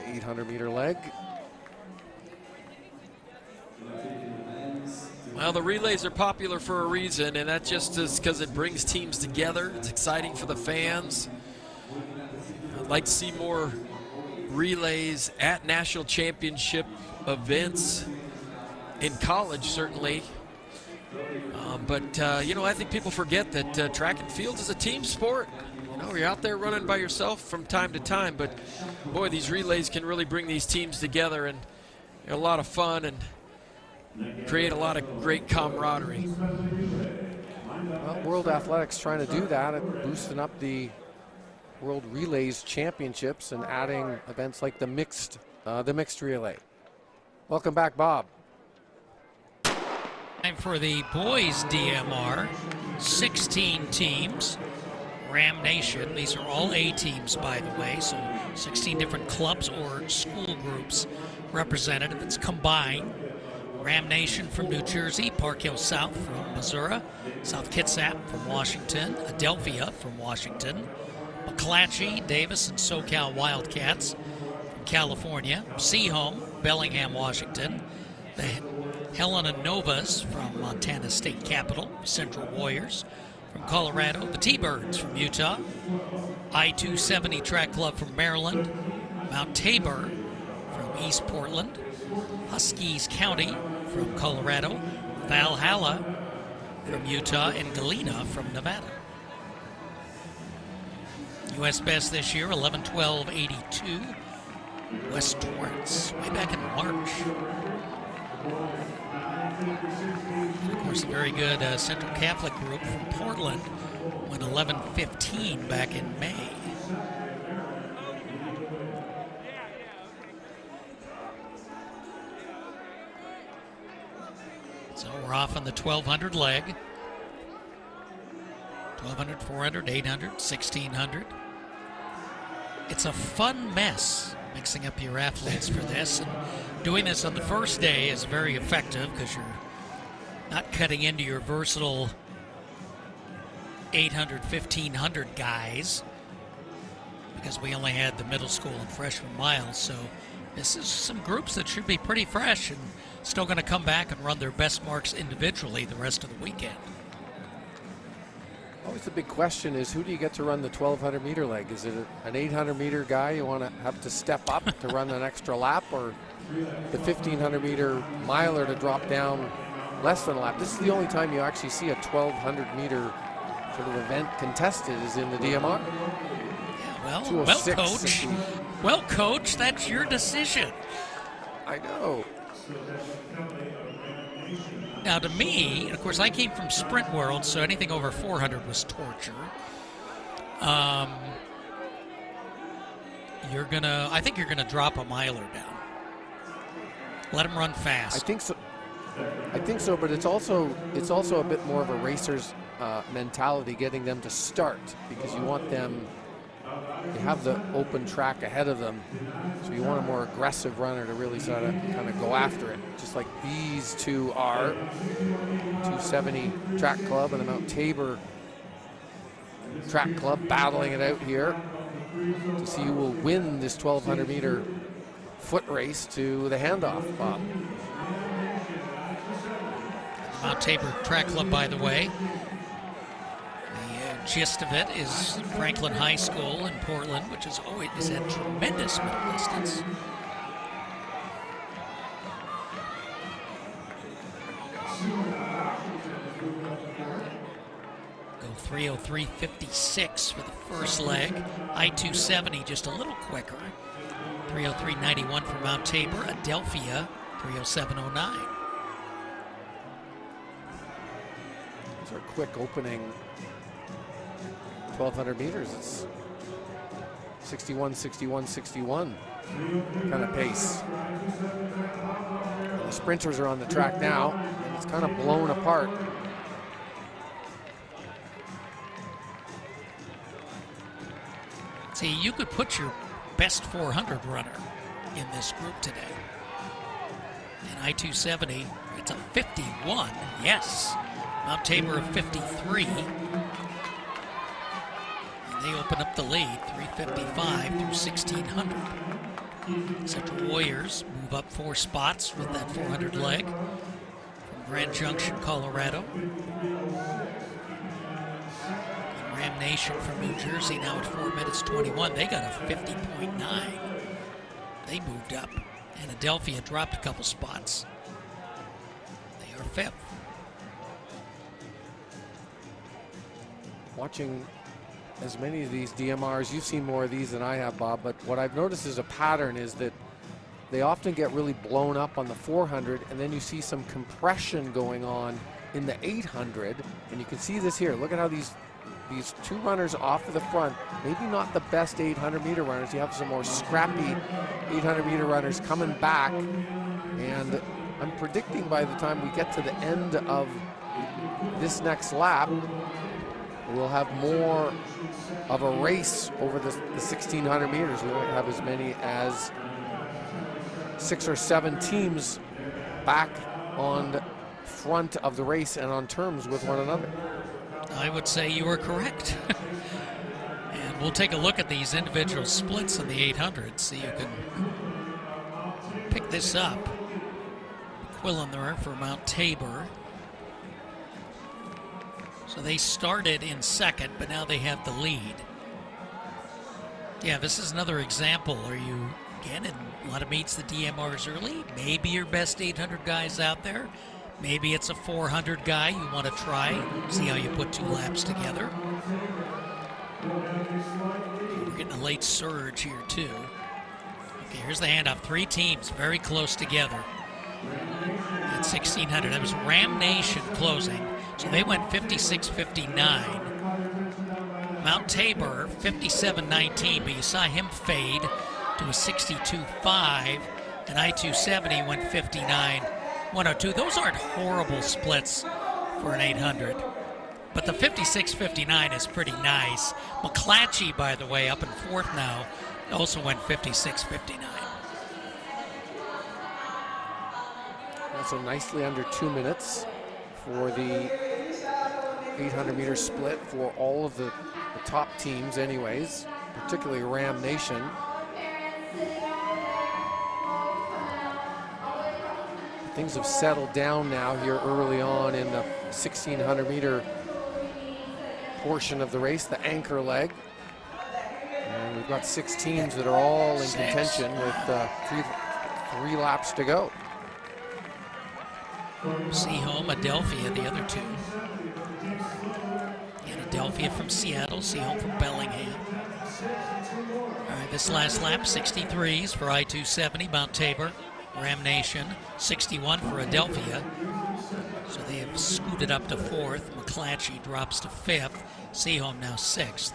800-meter leg. Well, the relays are popular for a reason, and that just is because it brings teams together. It's exciting for the fans. I'd like to see more relays at national championship events in college, certainly. But I think people forget that track and field is a team sport. You're out there running by yourself from time to time, but boy, these relays can really bring these teams together, and they're a lot of fun and create a lot of great camaraderie. Well, World Athletics trying to do that and boosting up the World Relays Championships and adding events like the mixed relay. Welcome back, Bob. Time for the boys DMR, 16 teams. Ram Nation, these are all A teams, by the way, so 16 different clubs or school groups represented. If it's combined, Ram Nation from New Jersey, Park Hill South from Missouri, South Kitsap from Washington, Adelphia from Washington, McClatchy, Davis, and SoCal Wildcats from California, Seahome, Bellingham, Washington, the Helena Novas from Montana State Capitol, Central Warriors from Colorado, the T-Birds from Utah, I-270 Track Club from Maryland, Mount Tabor from East Portland, Huskies County from Colorado, Valhalla from Utah, and Galena from Nevada. U.S. best this year, 11:12.82. West Torrance, way back in March. And of course, a very good Central Catholic group from Portland went 11:15 back in May. So we're off on the 1200 leg. 1200, 400, 800, 1600. It's a fun mess mixing up your athletes for this, and doing this on the first day is very effective because you're not cutting into your versatile 800, 1500 guys, because we only had the middle school and freshman miles. So this is some groups that should be pretty fresh and still going to come back and run their best marks individually the rest of the weekend. Always the big question is, who do you get to run the 1200-meter leg? Is it an 800-meter guy you want to have to step up to run an extra lap, or the 1500-meter miler to drop down less than a lap? This is the only time you actually see a 1200-meter sort of event contested is in the DMR. Yeah, well, coach, that's your decision. I know. Now, to me, of course, I came from sprint world, so anything over 400 was torture. I think you're gonna drop a miler down. Let him run fast. I think so, but it's also a bit more of a racer's mentality, getting them to start, because you want them. You have the open track ahead of them, so you want a more aggressive runner to really sort of kind of go after it, just like these two are. 270 Track Club and the Mount Tabor Track Club battling it out here to see who will win this 1200-meter foot race to the handoff, Bob. Mount Tabor Track Club, by the way, gist of it is Franklin High School in Portland, which has always had tremendous middle distance. Go 3:03.56 for the first leg. I-270 just a little quicker. 3:03.91 for Mount Tabor. Adelphia 3:07.09. Those are quick opening 1200 meters. It's 61, 61, 61 kind of pace. The sprinters are on the track now, and it's kind of blown apart. See, you could put your best 400 runner in this group today. In I-270, it's a 51, yes. Mount Tabor of 53. They open up the lead, 3:55 through 1600. Central Warriors move up 4 spots with that 400 leg from Grand Junction, Colorado. And Ram Nation from New Jersey now at 4 minutes 21. They got a 50.9. They moved up. And Adelphia dropped a couple spots. They are 5th. Watching as many of these DMRs, you've seen more of these than I have, Bob, but what I've noticed is a pattern is that they often get really blown up on the 400, and then you see some compression going on in the 800, and you can see this here. Look at how these two runners off of the front, maybe not the best 800-meter runners. You have some more scrappy 800-meter runners coming back, and I'm predicting by the time we get to the end of this next lap, we'll have more of a race over the 1,600 meters. We might have as many as 6 or 7 teams back on front of the race and on terms with one another. I would say you are correct. And we'll take a look at these individual splits in the 800 so you can pick this up. McQuillan there for Mount Tabor. So they started in second, but now they have the lead. Yeah, this is another example. Are you, again, in a lot of meets the DMRs early? Maybe your best 800 guys out there. Maybe it's a 400 guy you want to try, see how you put 2 laps together. We're getting a late surge here, too. Okay, here's the handoff. 3 teams very close together at 1,600. That was Ram Nation closing. So they went 56.59. Mount Tabor, 57.19, but you saw him fade to a 62.5, and I-270 went 59.102. Those aren't horrible splits for an 800, but the 56.59 is pretty nice. McClatchy, by the way, up in 4th now, also went 56.59. Also nicely under 2 minutes for the 800-meter split for all of the top teams anyways, particularly Ram Nation. Things have settled down now here early on in the 1,600-meter portion of the race, the anchor leg. And we've got 6 teams that are all in contention with 3 laps to go. Seaholm, Adelphia, the other 2. And Adelphia from Seattle, Seaholm from Bellingham. All right, this last lap, 63s for I-270, Mount Tabor, Ram Nation, 61 for Adelphia. So they have scooted up to 4th. McClatchy drops to 5th. Seaholm now 6th.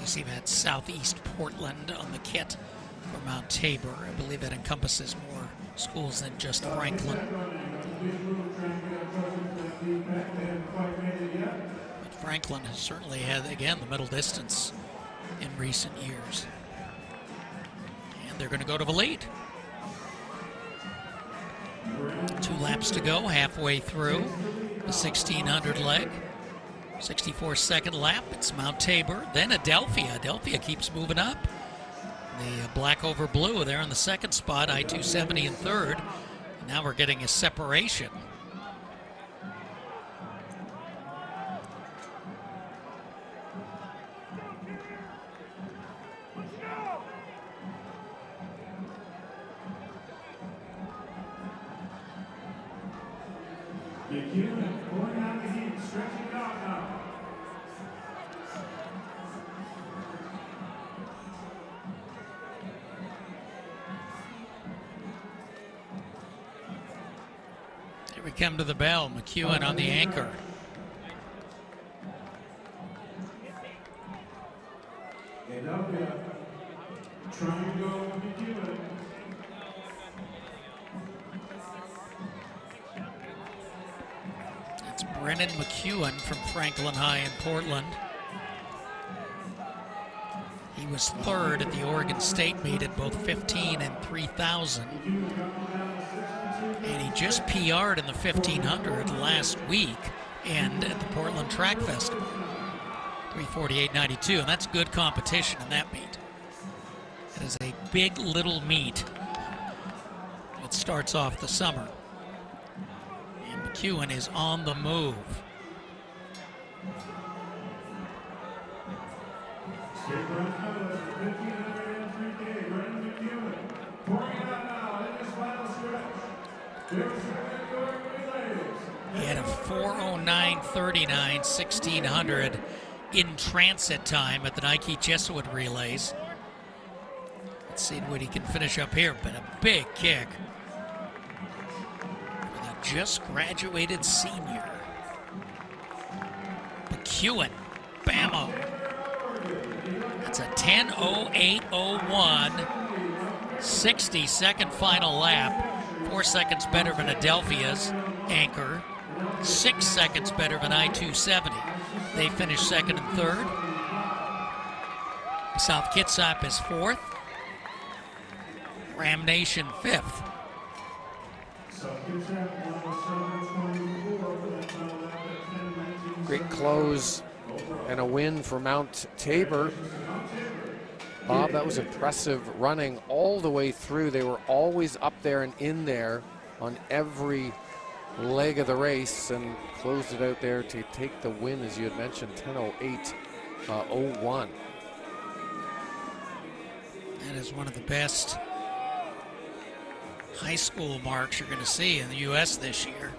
You see that Southeast Portland on the kit for Mount Tabor. I believe that encompasses more schools than just Franklin. But Franklin has certainly had, again, the middle distance in recent years. And they're going to go to the lead. 2 laps to go, halfway through the 1,600 leg. 64-second lap, it's Mount Tabor, then Adelphia. Adelphia keeps moving up. The black over blue there in the 2nd spot, I-270 in 3rd. And now we're getting a separation. Here we come to the bell. McEwen on the anchor. That's Brennan McEwen from Franklin High in Portland. He was third at the Oregon State meet at both 15 and 3,000. And he just PR'd in the 1,500 last week and at the Portland Track Festival. 3:48.92, and that's good competition in that meet. It is a big little meet. It starts off the summer. And McEwen is on the move. He had a 4:09.39 1600 in transit time at the Nike Jesuit relays. Let's see what he can finish up here, but a big kick for the just graduated senior. McEwen, bammo. That's a 10:08.01, 60-second final lap. 4 seconds better than Adelphia's anchor, 6 seconds better than I-270. They finished second and third. South Kitsap is fourth. Ram Nation fifth. Great close and a win for Mount Tabor. Bob, that was impressive running all the way through. They were always up there and in there on every leg of the race and closed it out there to take the win, as you had mentioned, 10:08.01. That is one of the best high school marks you're going to see in the U.S. this year.